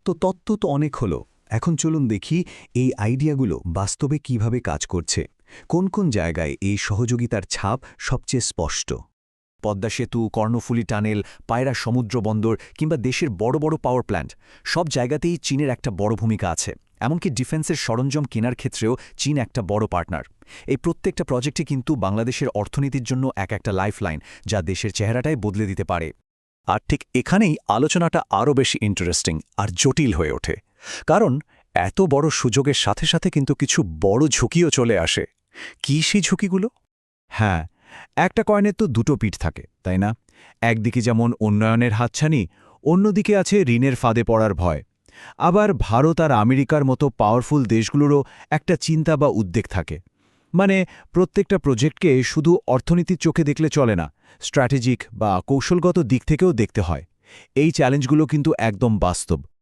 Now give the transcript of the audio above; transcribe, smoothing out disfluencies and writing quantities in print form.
তো তত্ত্ব তো অনেক হলো। এখন চলুন দেখি এই আইডিয়াগুলো বাস্তবে কিভাবে কাজ করছে। কোন কোন জায়গায় এই সহযোগিতার ছাপ সবচেয়ে স্পষ্ট? পদ্মা সেতু, কর্ণফুলী টানেল, পায়রা সমুদ্র বন্দর কিংবা দেশের বড় বড় পাওয়ার প্ল্যান্ট, সব জায়গাতেই চীনের একটা বড় ভূমিকা আছে। এমনকি ডিফেন্সের সরঞ্জাম কেনার ক্ষেত্রেও চীন একটা বড় পার্টনার। এই প্রত্যেকটা প্রজেক্টে কিন্তু বাংলাদেশের অর্থনীতির জন্য একটা লাইফলাইন, যা দেশের চেহারাটাই বদলে দিতে পারে। আর ঠিক এখানেই আলোচনাটা আরও বেশি ইন্টারেস্টিং আর জটিল হয়ে ওঠে, কারণ এত বড় সুযোগের সাথে সাথে কিন্তু কিছু বড় ঝুঁকিও চলে আসে। কী সেই ঝুঁকিগুলো? হ্যাঁ, একটা কয়েনের তো দুটো পিঠ থাকে, তাই না? একদিকে যেমন উন্নয়নের হাতছানি, অন্যদিকে আছে ঋণের ফাঁদে পড়ার ভয়। আবার ভারত আর আমেরিকার মতো পাওয়ারফুল দেশগুলোরও একটা চিন্তা বা উদ্বেগ থাকে। মানে প্রত্যেকটা প্রজেক্টকে শুধু অর্থনীতির চোখে দেখলে চলে না, স্ট্র্যাটেজিক বা কৌশলগত দিক থেকেও দেখতে হয়। এই চ্যালেঞ্জগুলো কিন্তু একদম বাস্তব।